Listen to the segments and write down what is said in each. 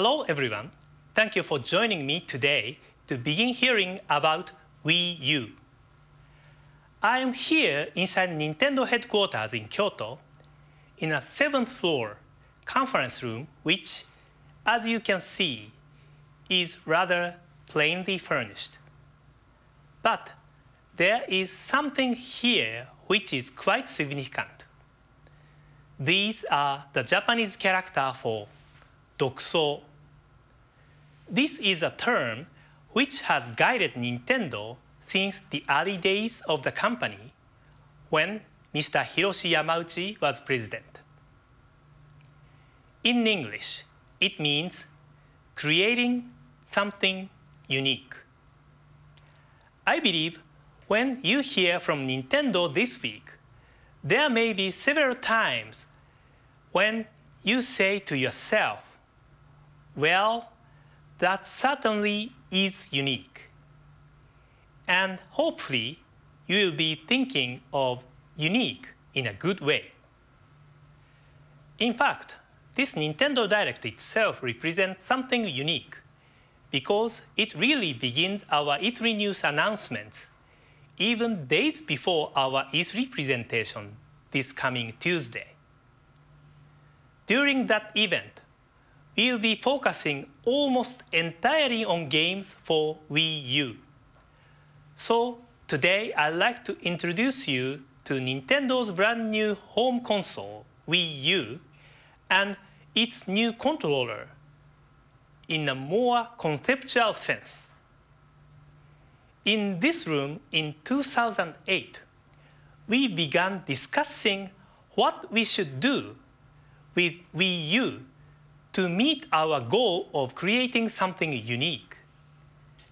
Hello everyone. Thank you for joining me today to begin hearing about Wii U. I am here inside Nintendo headquarters in Kyoto in a 7th floor conference room which, as you can see, is rather plainly furnished. But there is something here which is quite significant. These are the Japanese character for Dokuso. This is a term which has guided Nintendo since the early days of the company when Mr. Hiroshi Yamauchi was president. In English, it means creating something unique. I believe when you hear from Nintendo this week, there may be several times when you say to yourself, well, that certainly is unique. And hopefully, you will be thinking of unique in a good way. In fact, this Nintendo Direct itself represents something unique because it really begins our E3 news announcements even days before our E3 presentation this coming Tuesday. During that event, we'll be focusing almost entirely on games for Wii U. So today I'd like to introduce you to Nintendo's brand new home console, Wii U, and its new controller in a more conceptual sense. In this room in 2008, we began discussing what we should do with Wii U to meet our goal of creating something unique.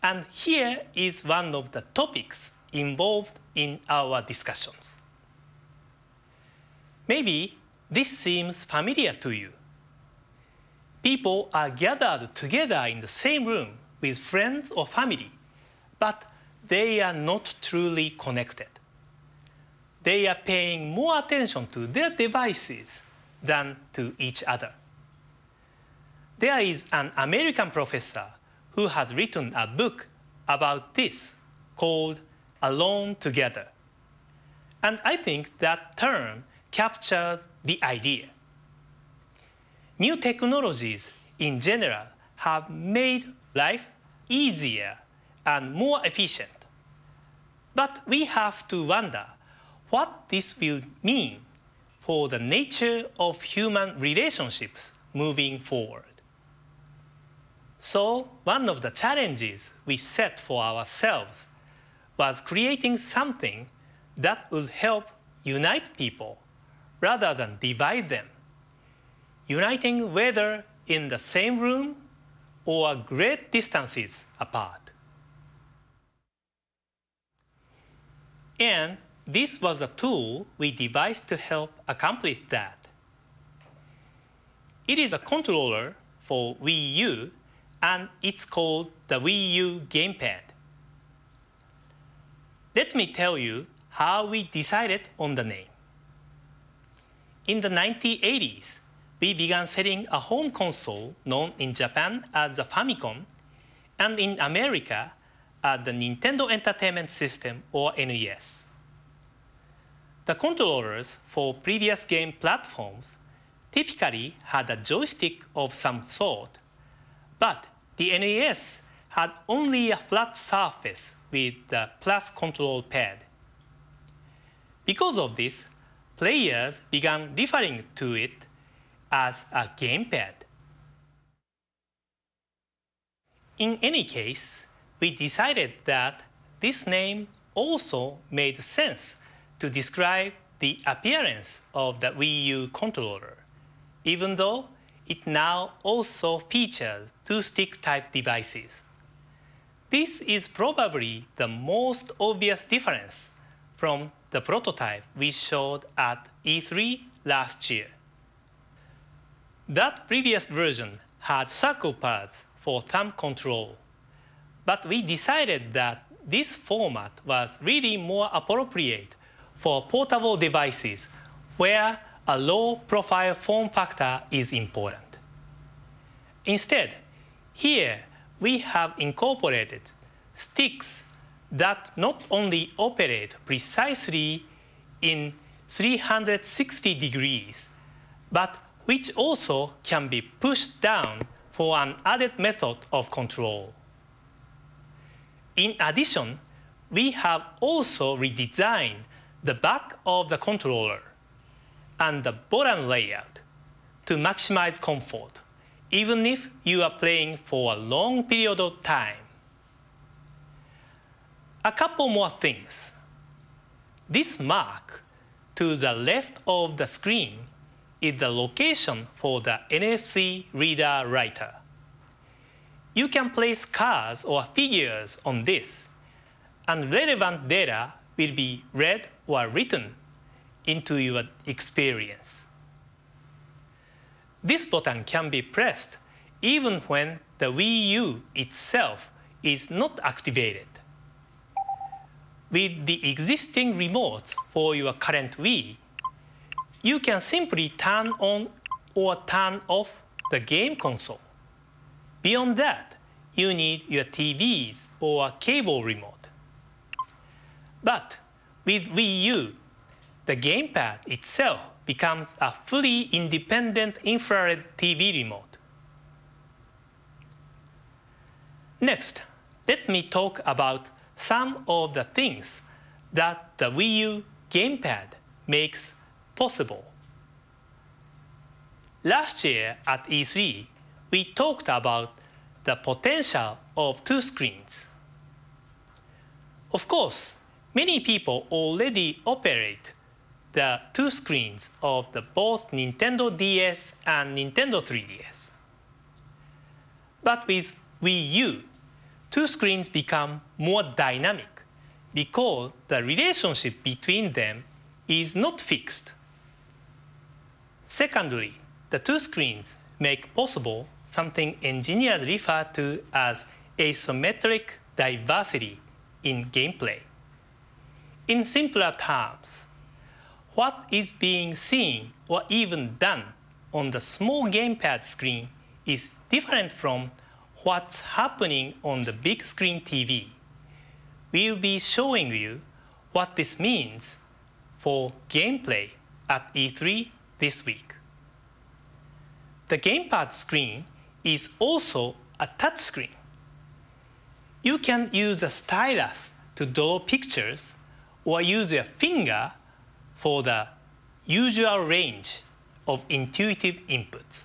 And here is one of the topics involved in our discussions. Maybe this seems familiar to you. People are gathered together in the same room with friends or family, but they are not truly connected. They are paying more attention to their devices than to each other. There is an American professor who has written a book about this called Alone Together. And I think that term captures the idea. New technologies in general have made life easier and more efficient. But we have to wonder what this will mean for the nature of human relationships moving forward. So one of the challenges we set for ourselves was creating something that would help unite people rather than divide them, uniting whether in the same room or great distances apart. And this was a tool we devised to help accomplish that. It is a controller for Wii U, and it's called the Wii U GamePad. Let me tell you how we decided on the name. In the 1980s, we began selling a home console known in Japan as the Famicom and in America as the Nintendo Entertainment System or NES. The controllers for previous game platforms typically had a joystick of some sort, but the NES had only a flat surface with the plus control pad. Because of this, players began referring to it as a gamepad. In any case, we decided that this name also made sense to describe the appearance of the Wii U controller, even though it now also features two stick-type devices. This is probably the most obvious difference from the prototype we showed at E3 last year. That previous version had circle pads for thumb control, but we decided that this format was really more appropriate for portable devices where a low-profile form factor is important. Instead, here we have incorporated sticks that not only operate precisely in 360 degrees, but which also can be pushed down for an added method of control. In addition, we have also redesigned the back of the controller and the button layout to maximize comfort, even if you are playing for a long period of time. A couple more things. This mark to the left of the screen is the location for the NFC reader writer. You can place cards or figures on this, and relevant data will be read or written into your experience. This button can be pressed even when the Wii U itself is not activated. With the existing remotes for your current Wii, you can simply turn on or turn off the game console. Beyond that, you need your TVs or cable remote. But with Wii U, the GamePad itself becomes a fully independent infrared TV remote. Next, let me talk about some of the things that the Wii U GamePad makes possible. Last year at E3, we talked about the potential of two screens. Of course, many people already operate the two screens of both Nintendo DS and Nintendo 3DS. But with Wii U, two screens become more dynamic because the relationship between them is not fixed. Secondly, the two screens make possible something engineers refer to as asymmetric diversity in gameplay. In simpler terms, what is being seen or even done on the small GamePad screen is different from what's happening on the big screen TV. We'll be showing you what this means for gameplay at E3 this week. The GamePad screen is also a touch screen. You can use a stylus to draw pictures or use your finger for the usual range of intuitive inputs.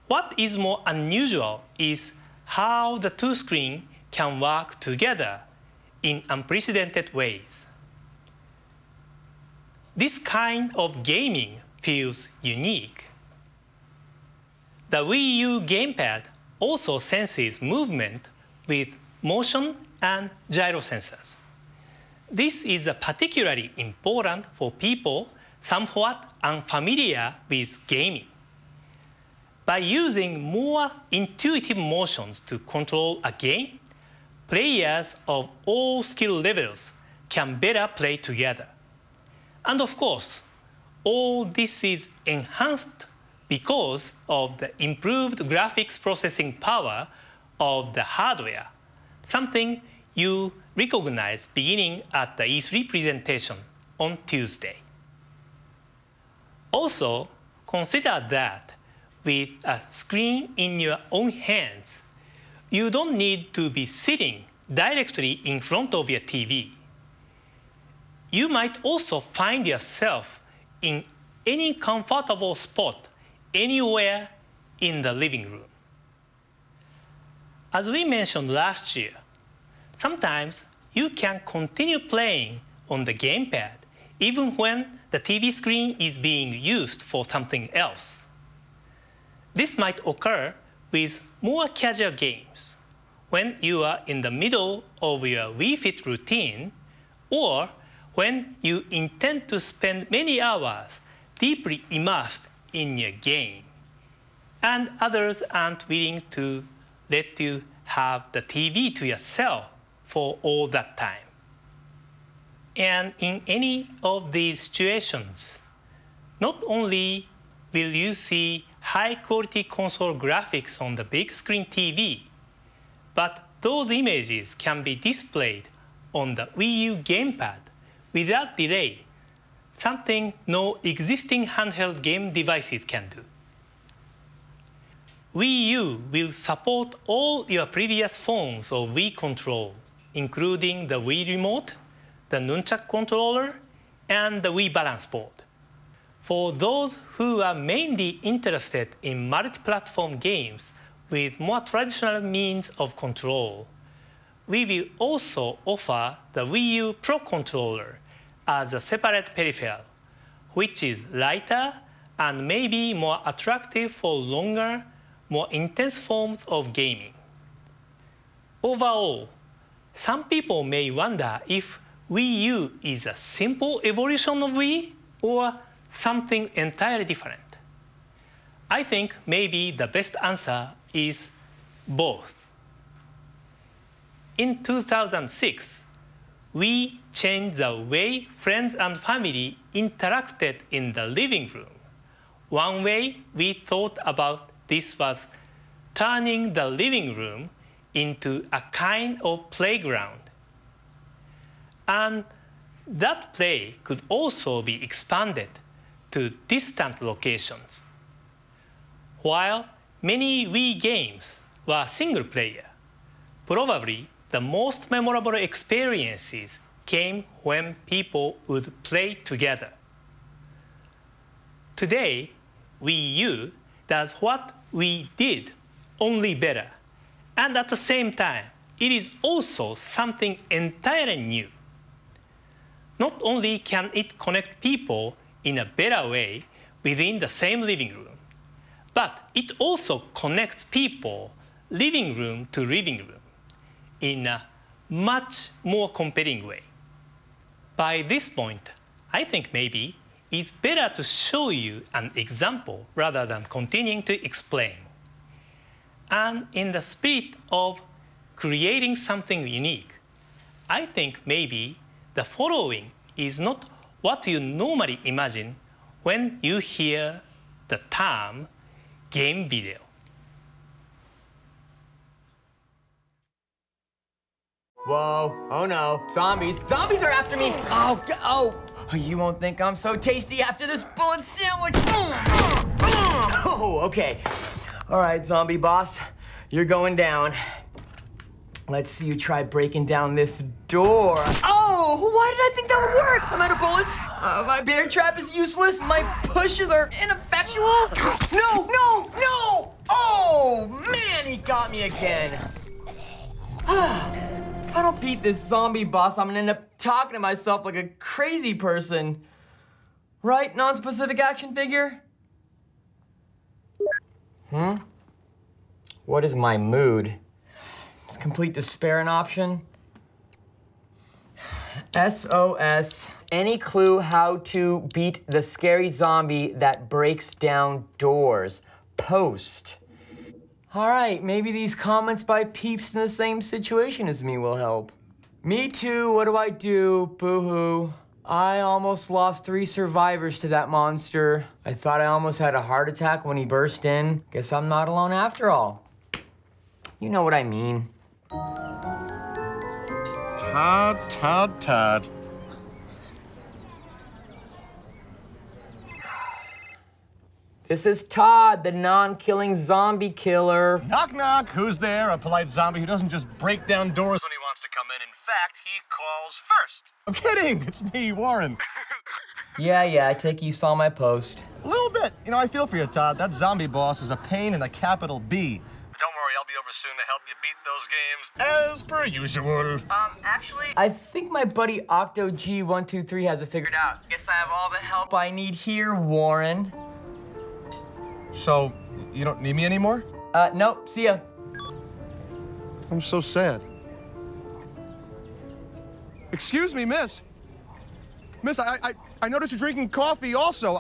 What is more unusual is how the two screens can work together in unprecedented ways. This kind of gaming feels unique. The Wii U GamePad also senses movement with motion and gyro sensors. This is particularly important for people somewhat unfamiliar with gaming. By using more intuitive motions to control a game, players of all skill levels can better play together. And of course, all this is enhanced because of the improved graphics processing power of the hardware, something you'll recognize beginning at the E3 presentation on Tuesday. Also, consider that with a screen in your own hands, you don't need to be sitting directly in front of your TV. You might also find yourself in any comfortable spot anywhere in the living room. As we mentioned last year, sometimes you can continue playing on the GamePad even when the TV screen is being used for something else. This might occur with more casual games, when you are in the middle of your Wii Fit routine, or when you intend to spend many hours deeply immersed in your game, and others aren't willing to let you have the TV to yourself for all that time. And in any of these situations, not only will you see high-quality console graphics on the big screen TV, but those images can be displayed on the Wii U GamePad without delay, something no existing handheld game devices can do. Wii U will support all your previous forms of Wii control, including the Wii Remote, the Nunchuk controller, and the Wii Balance Board. For those who are mainly interested in multi-platform games with more traditional means of control, we will also offer the Wii U Pro Controller as a separate peripheral, which is lighter and maybe more attractive for longer, more intense forms of gaming. Overall, some people may wonder if Wii U is a simple evolution of Wii or something entirely different. I think maybe the best answer is both. In 2006, we changed the way friends and family interacted in the living room. One way we thought about this was turning the living room into a kind of playground. And that play could also be expanded to distant locations. While many Wii games were single player, probably the most memorable experiences came when people would play together. Today, Wii U does what we did, only better. And at the same time, it is also something entirely new. Not only can it connect people in a better way within the same living room, but it also connects people living room to living room in a much more compelling way. By this point, I think maybe it's better to show you an example rather than continuing to explain. And in the spirit of creating something unique, I think maybe the following is not what you normally imagine when you hear the term game video. Whoa, oh no, zombies. Zombies are after me. Oh, you won't think I'm so tasty after this bullet sandwich. Oh, okay. All right, zombie boss, you're going down. Let's see you try breaking down this door. Oh, why did I think that would work? I'm out of bullets. My bear trap is useless. My pushes are ineffectual. No, no, no! Oh, man, he got me again. If I don't beat this zombie boss, I'm gonna end up talking to myself like a crazy person. Right, non-specific action figure? What is my mood? Is complete despair an option? SOS. Any clue how to beat the scary zombie that breaks down doors? Post. All right, maybe these comments by peeps in the same situation as me will help. Me too, what do I do? Boo-hoo. I almost lost 3 survivors to that monster. I thought I almost had a heart attack when he burst in. Guess I'm not alone after all. You know what I mean. Todd. This is Todd, the non-killing zombie killer. Knock, knock. Who's there? A polite zombie who doesn't just break down doors when he wants to come in. In fact, he calls first. I'm kidding. It's me, Warren. Yeah, I take it you saw my post. A little bit. You know, I feel for you, Todd. That zombie boss is a pain in the capital B. But don't worry, I'll be over soon to help you beat those games, as per usual. Actually, I think my buddy OctoG123 has it figured out. Guess I have all the help I need here, Warren. So, you don't need me anymore? Nope, see ya. I'm so sad. Excuse me, miss. Miss, I noticed you're drinking coffee also.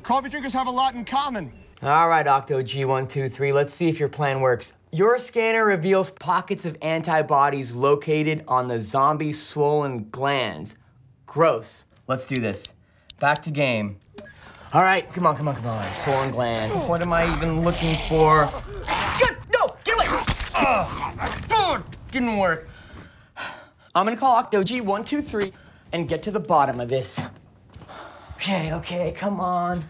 Coffee drinkers have a lot in common. All right, OctoG123, let's see if your plan works. Your scanner reveals pockets of antibodies located on the zombie's swollen glands. Gross. Let's do this. Back to game. All right, come on. Swollen gland. What am I even looking for? Good, no, get away! Didn't work. I'm gonna call Octo G123 and get to the bottom of this. Okay, come on,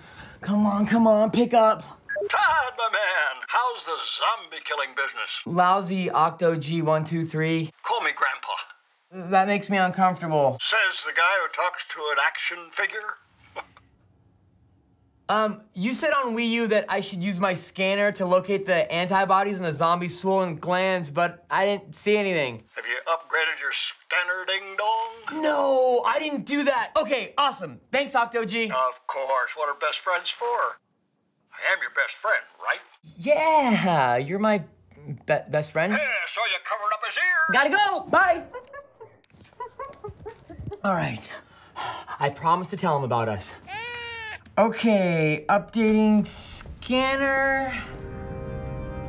pick up. Todd, my man, how's the zombie killing business? Lousy Octo G123. Call me Grandpa. That makes me uncomfortable. Says the guy who talks to an action figure. You said on Wii U that I should use my scanner to locate the antibodies in the zombie swollen glands, but I didn't see anything. Have you upgraded your scanner, ding-dong? No, I didn't do that. Okay, awesome. Thanks, Octo G. Of course, what are best friends for? I am your best friend, right? Yeah, you're my best friend. Yeah, so you covered up his ears. Gotta go, bye. All right, I promised to tell him about us. Okay, updating scanner.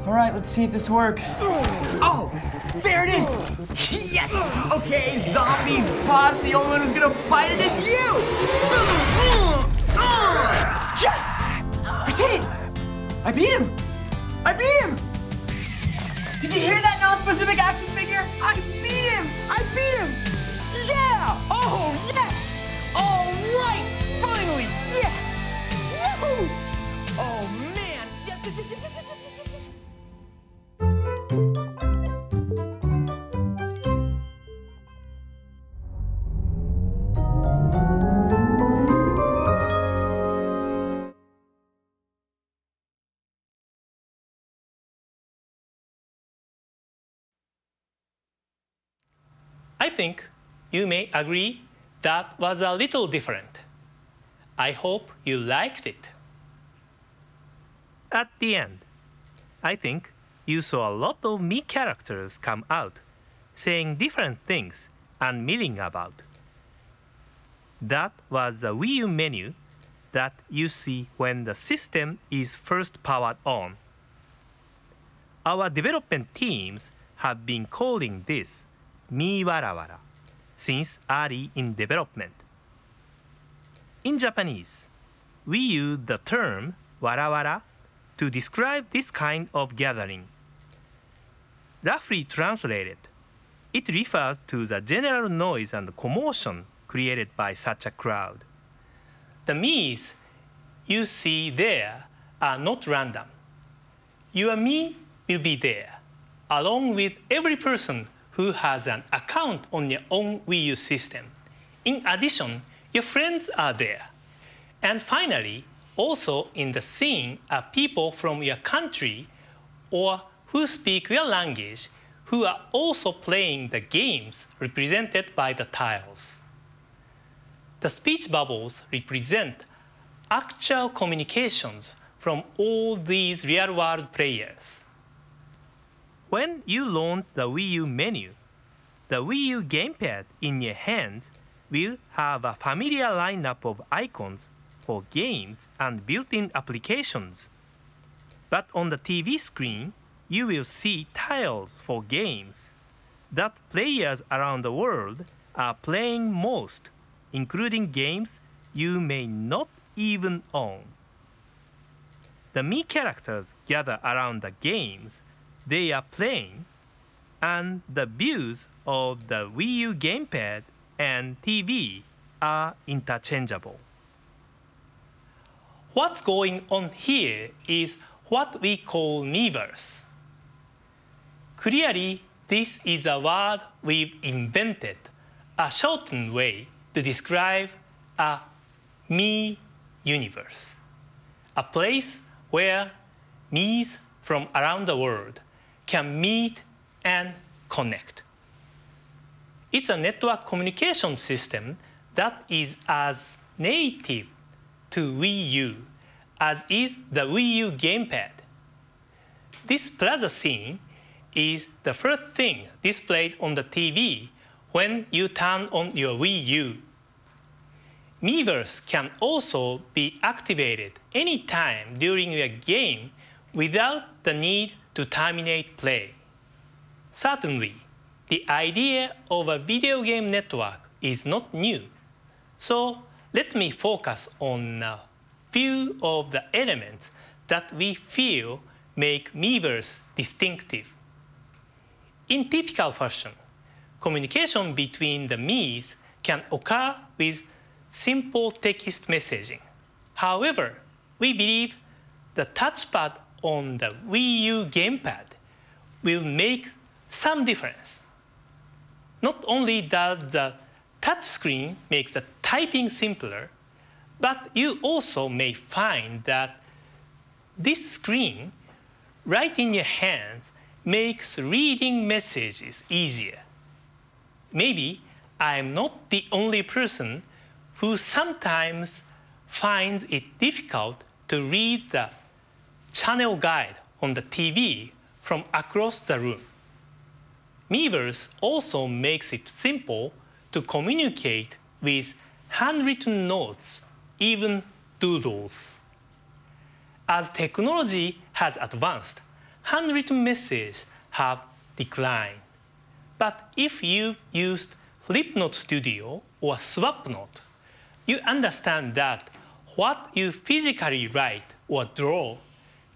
All right, let's see if this works. Oh, there it is. Yes, okay, zombie boss, the only one who's gonna bite it is you. Yes, I did it. I beat him. Did you hear that non-specific action figure? I beat him. Yeah, oh, yes. All right, finally, yeah. Yahoo! Oh man! Yes. I think you may agree that was a little different. I hope you liked it. At the end, I think you saw a lot of Mii characters come out, saying different things and milling about. That was the Wii U menu that you see when the system is first powered on. Our development teams have been calling this Mii Wara Wara since early in development. In Japanese, we use the term wara wara to describe this kind of gathering. Roughly translated, it refers to the general noise and commotion created by such a crowd. The Miis you see there are not random. Your Mii will be there, along with every person who has an account on your own Wii U system. In addition, your friends are there. And finally, also in the scene are people from your country or who speak your language who are also playing the games represented by the tiles. The speech bubbles represent actual communications from all these real-world players. When you launch the Wii U menu, the Wii U GamePad in your hands will have a familiar lineup of icons for games and built-in applications. But on the TV screen, you will see tiles for games that players around the world are playing most, including games you may not even own. The Mii characters gather around the games they are playing, and the views of the Wii U GamePad and TV are interchangeable. What's going on here is what we call Miiverse. Clearly, this is a word we've invented, a shortened way to describe a Mii universe, a place where Miis from around the world can meet and connect. It's a network communication system that is as native to Wii U as is the Wii U GamePad. This plaza scene is the first thing displayed on the TV when you turn on your Wii U. Miiverse can also be activated anytime during your game without the need to terminate play. Certainly, the idea of a video game network is not new. So let me focus on few of the elements that we feel make Miiverse distinctive. In typical fashion, communication between the Miis can occur with simple text messaging. However, we believe the touchpad on the Wii U GamePad will make some difference. Not only does the touchscreen make the typing simpler, but you also may find that this screen right in your hands makes reading messages easier. Maybe I'm not the only person who sometimes finds it difficult to read the channel guide on the TV from across the room. Miiverse also makes it simple to communicate with handwritten notes, even doodles. As technology has advanced, handwritten messages have declined. But if you've used Flipnote Studio or Swapnote, you understand that what you physically write or draw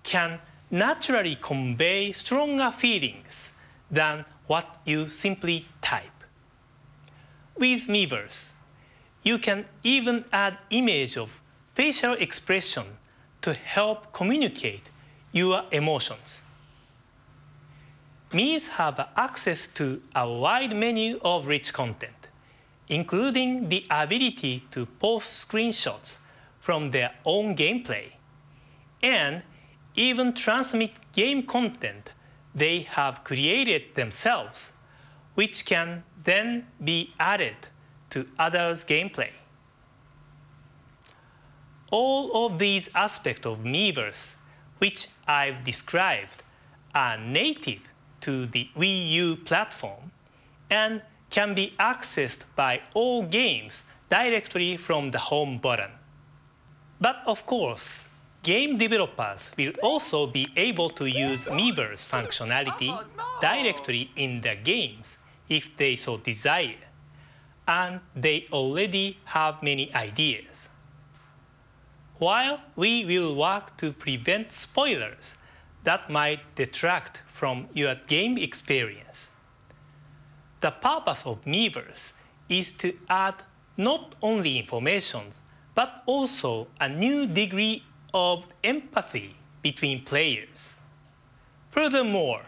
can naturally convey stronger feelings than what you simply type. With Miiverse, you can even add image of facial expression to help communicate your emotions. Miis have access to a wide menu of rich content, including the ability to post screenshots from their own gameplay, and even transmit game content they have created themselves, which can then be added to others' gameplay. All of these aspects of Miiverse, which I've described, are native to the Wii U platform and can be accessed by all games directly from the home button. But of course, game developers will also be able to use Miiverse functionality directly in their games if they so desire, and they already have many ideas. While we will work to prevent spoilers that might detract from your game experience, the purpose of Miiverse is to add not only information, but also a new degree of empathy between players. Furthermore,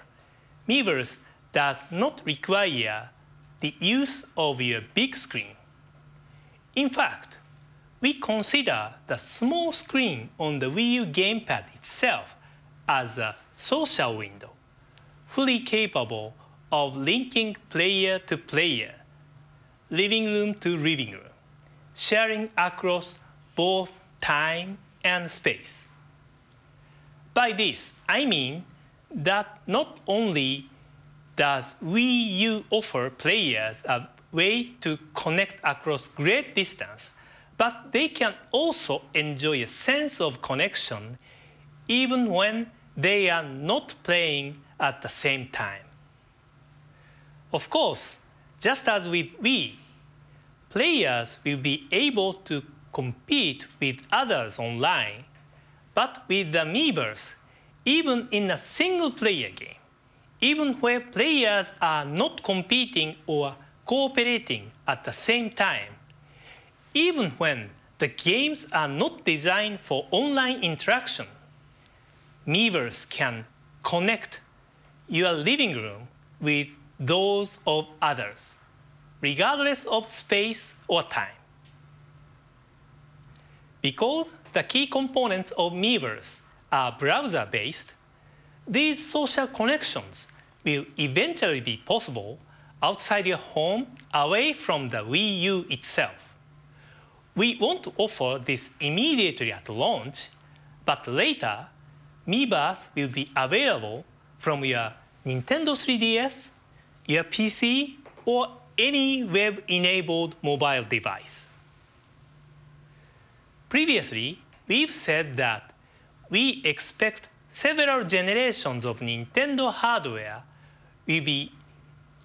Miiverse does not require the use of your big screen. In fact, we consider the small screen on the Wii U GamePad itself as a social window, fully capable of linking player to player, living room to living room, sharing across both time and space. By this, I mean that not only does Wii U offer players a way to connect across great distance, but they can also enjoy a sense of connection even when they are not playing at the same time. Of course, just as with Wii, players will be able to compete with others online, but with the Miiverse, even in a single-player game, even where players are not competing or cooperating at the same time, even when the games are not designed for online interaction, Miiverse can connect your living room with those of others, regardless of space or time. Because the key components of Miiverse are browser-based, these social connections will eventually be possible outside your home, away from the Wii U itself. We won't offer this immediately at launch, but later, Miiverse will be available from your Nintendo 3DS, your PC, or any web-enabled mobile device. Previously, we've said that we expect several generations of Nintendo hardware will be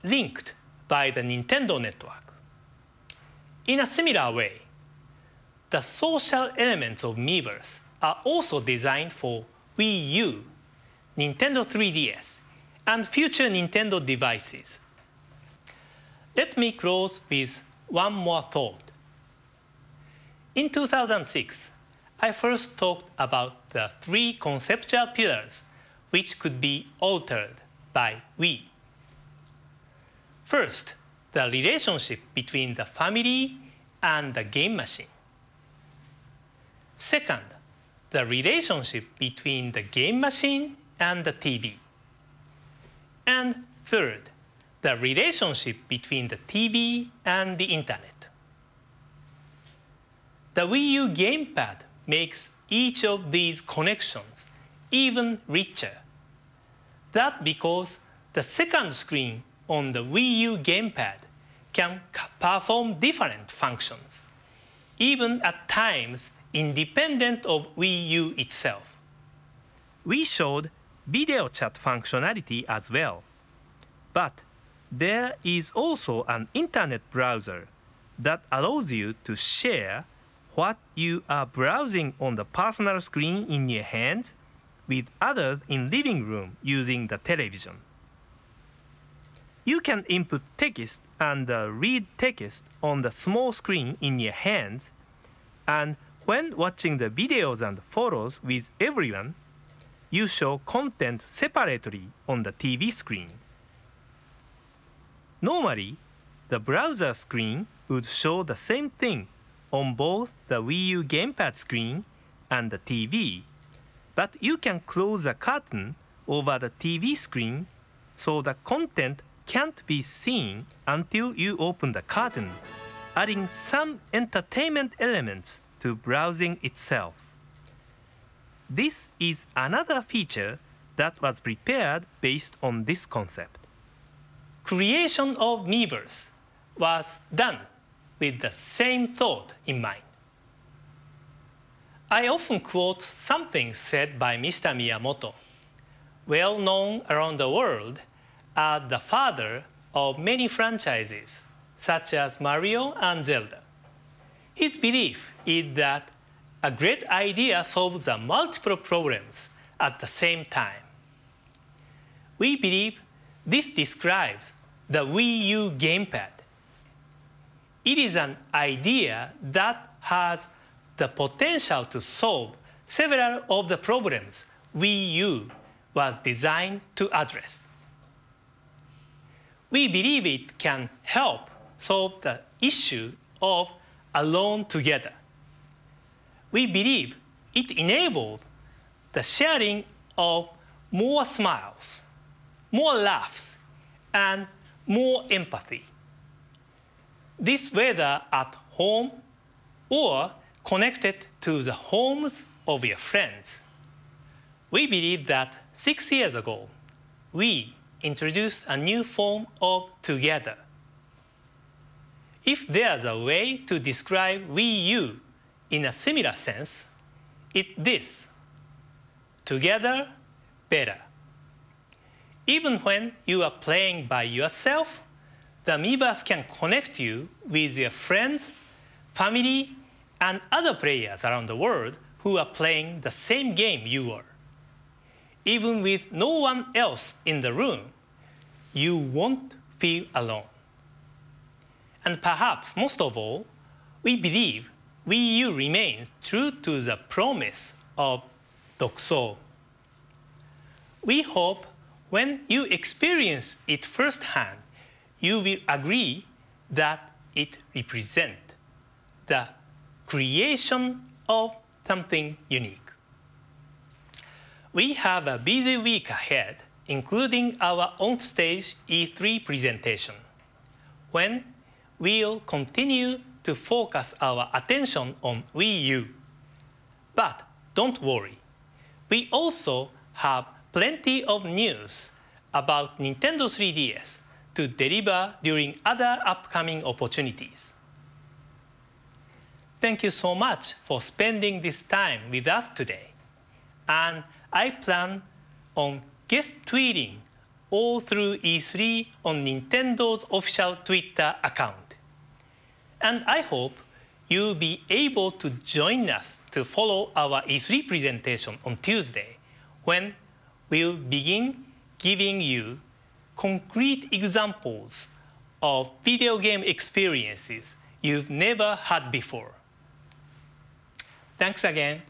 linked by the Nintendo network. In a similar way, the social elements of Miiverse are also designed for Wii U, Nintendo 3DS, and future Nintendo devices. Let me close with one more thought. In 2006, I first talked about the 3 conceptual pillars which could be altered by Wii. First, the relationship between the family and the game machine. Second, the relationship between the game machine and the TV. And third, the relationship between the TV and the internet. The Wii U GamePad makes each of these connections even richer. That's because the second screen on the Wii U GamePad can perform different functions, even at times independent of Wii U itself. We showed video chat functionality as well. But there is also an internet browser that allows you to share what you are browsing on the personal screen in your hands with others in living room using the television. You can input text and read text on the small screen in your hands, and when watching the videos and photos with everyone, you show content separately on the TV screen. Normally, the browser screen would show the same thing on both the Wii U GamePad screen and the TV, but you can close the curtain over the TV screen so the content can't be seen until you open the curtain, adding some entertainment elements to browsing itself. This is another feature that was prepared based on this concept. Creation of Miiverse was done with the same thought in mind. I often quote something said by Mr. Miyamoto, well known around the world as the father of many franchises, such as Mario and Zelda. His belief is that a great idea solves the multiple problems at the same time. We believe this describes the Wii U GamePad. It is an idea that has the potential to solve several of the problems Wii U was designed to address. We believe it can help solve the issue of alone together. We believe it enables the sharing of more smiles, more laughs, and more empathy. This whether at home or connected to the homes of your friends. We believe that 6 years ago, we introduced a new form of together. If there's a way to describe Wii U in a similar sense, it's this: together, better. Even when you are playing by yourself, the Miiverse can connect you with your friends, family, and other players around the world who are playing the same game you are. Even with no one else in the room, you won't feel alone. And perhaps most of all, we believe Wii U remains true to the promise of Dokso. We hope when you experience it firsthand, you will agree that it represents the creation of something unique. We have a busy week ahead, including our on-stage E3 presentation, when we'll continue to focus our attention on Wii U. But don't worry, we also have plenty of news about Nintendo 3DS to deliver during other upcoming opportunities. Thank you so much for spending this time with us today. And I plan on guest tweeting all through E3 on Nintendo's official Twitter account. And I hope you'll be able to join us to follow our E3 presentation on Tuesday, when we'll begin giving you concrete examples of video game experiences you've never had before. Thanks again.